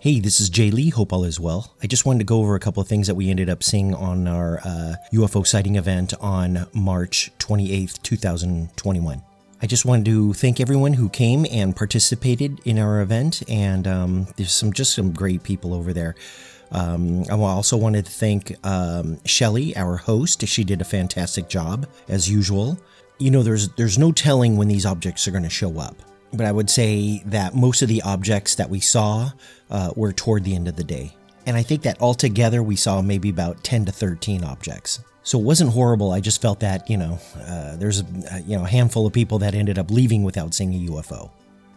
Hey, this is Jay Lee. Hope all is well. I just wanted to go over a couple of things that we ended up seeing on our UFO sighting event on March 28th, 2021. I just wanted to thank everyone who came and participated in our event, and there's some great people over there. I also wanted to thank Shelly, our host. She did a fantastic job, as usual. You know, there's no telling when these objects are going to show up. But I would say that most of the objects that we saw were toward the end of the day. And I think that altogether we saw maybe about 10 to 13 objects. So it wasn't horrible. I just felt that, there's a handful of people that ended up leaving without seeing a UFO.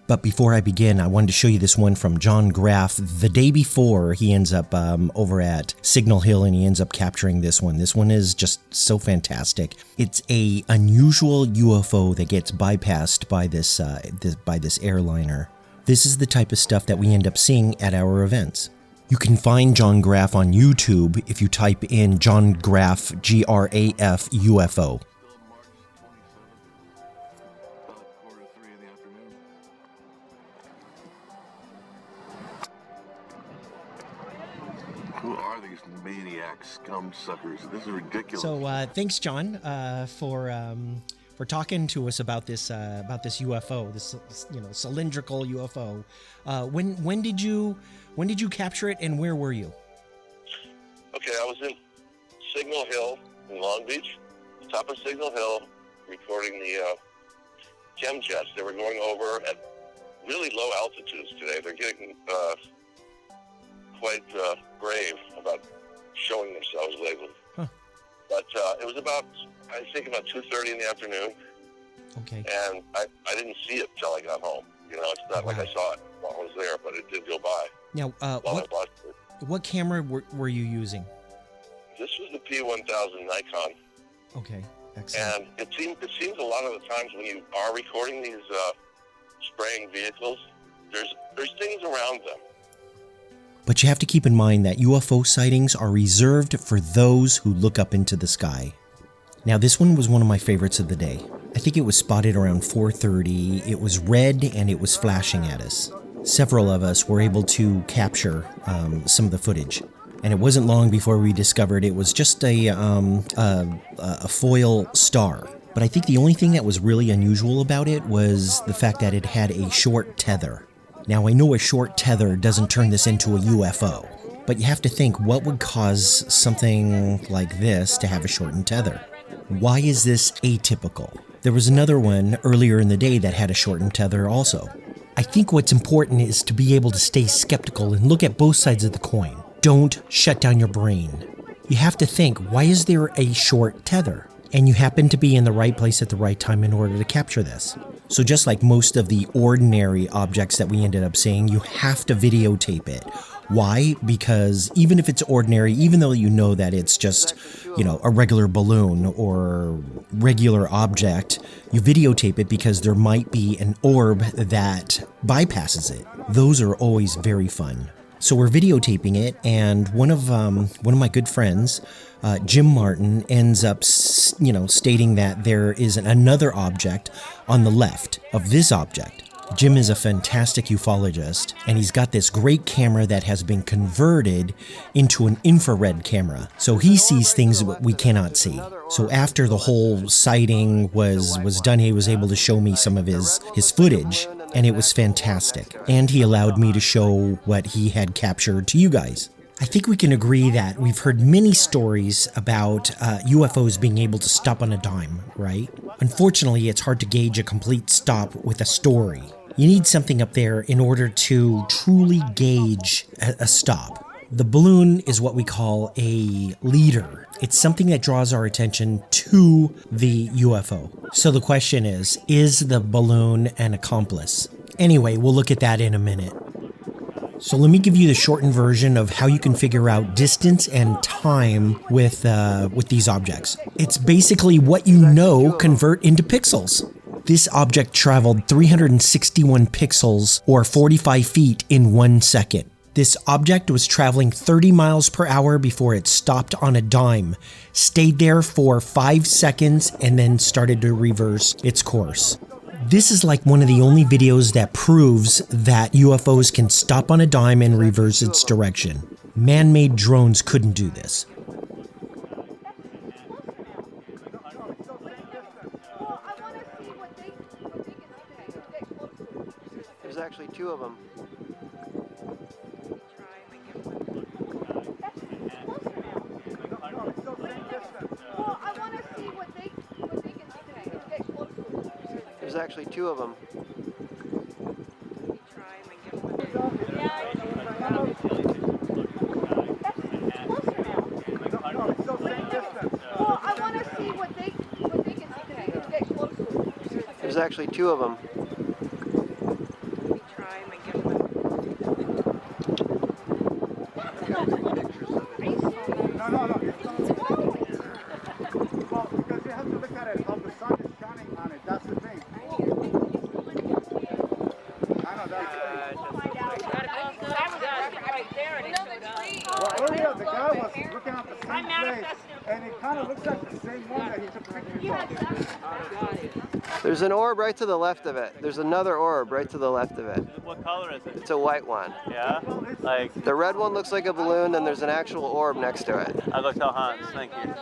But before I begin, I wanted to show you this one from John Graf. The day before, he ends up over at Signal Hill, and he ends up capturing this one. This one is just so fantastic. It's a unusual UFO that gets bypassed by this airliner. This is the type of stuff that we end up seeing at our events. You can find John Graf on YouTube if you type in John Graf, Graf UFO. Who are these maniac scum suckers? This is ridiculous. So thanks, John, for talking to us about this UFO, this cylindrical UFO. When did you capture it, and where were you? Okay, I was in Signal Hill in Long Beach, top of Signal Hill, recording the chem jets. They were going over at really low altitudes today. They're getting quite brave about showing themselves lately. Huh. But it was about 2:30 in the afternoon. Okay. And I didn't see it till I got home. It's not like I saw it while I was there, but it did go by. Now, what camera were you using? This was the P1000 Nikon. Okay, excellent. And it seems a lot of the times when you are recording these spraying vehicles, there's things around them. But you have to keep in mind that UFO sightings are reserved for those who look up into the sky. Now, this one was one of my favorites of the day. I think it was spotted around 4:30. It was red and it was flashing at us. Several of us were able to capture some of the footage. And it wasn't long before we discovered it was just a foil star. But I think the only thing that was really unusual about it was the fact that it had a short tether. Now, I know a short tether doesn't turn this into a UFO, but you have to think, what would cause something like this to have a shortened tether? Why is this atypical? There was another one earlier in the day that had a shortened tether also. I think what's important is to be able to stay skeptical and look at both sides of the coin. Don't shut down your brain. You have to think, why is there a short tether? And you happen to be in the right place at the right time in order to capture this. So just like most of the ordinary objects that we ended up seeing, you have to videotape it. Why? Because even if it's ordinary, even though you know that it's just, a regular balloon or regular object, you videotape it because there might be an orb that bypasses it. Those are always very fun. So we're videotaping it, and one of my good friends, Jim Martin, ends up, stating that there is another object on the left of this object. Jim is a fantastic ufologist, and he's got this great camera that has been converted into an infrared camera. So he sees things we cannot see. So after the whole sighting was done, he was able to show me some of his footage, and it was fantastic. And he allowed me to show what he had captured to you guys. I think we can agree that we've heard many stories about UFOs being able to stop on a dime, right? Unfortunately, it's hard to gauge a complete stop with a story. You need something up there in order to truly gauge a stop. The balloon is what we call a leader. It's something that draws our attention to the UFO. So the question is the balloon an accomplice? Anyway, we'll look at that in a minute. So let me give you the shortened version of how you can figure out distance and time with these objects. It's basically what you know convert into pixels. This object traveled 361 pixels, or 45 feet, in 1 second. This object was traveling 30 miles per hour before it stopped on a dime, stayed there for 5 seconds, and then started to reverse its course. This is like one of the only videos that proves that UFOs can stop on a dime and reverse its direction. Man-made drones couldn't do this. There's actually two of them. There's actually two of them. There's actually two of them. The guy was looking at the same place, and it kind of looks like the same one that he took pictures of. There's an orb right to the left of it. There's another orb right to the left of it. What color is it? It's a white one. Yeah? Like, The red one looks like a balloon, and there's an actual orb next to it. I'll go tell Hans. Thank you.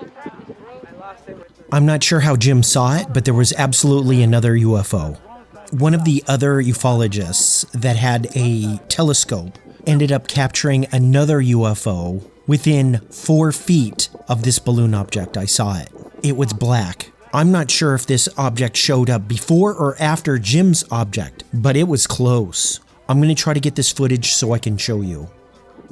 I'm not sure how Jim saw it, but there was absolutely another UFO. One of the other ufologists that had a telescope ended up capturing another UFO within 4 feet of this balloon object. I saw it. It was black. I'm not sure if this object showed up before or after Jim's object, but it was close. I'm going to try to get this footage so I can show you.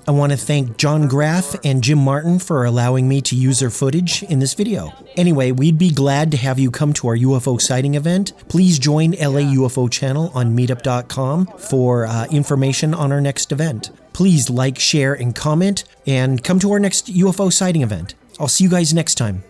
I want to thank John Graf and Jim Martin for allowing me to use their footage in this video. Anyway, we'd be glad to have you come to our UFO sighting event. Please join LA UFO channel on meetup.com for information on our next event. Please like, share, and comment, and come to our next UFO sighting event. I'll see you guys next time.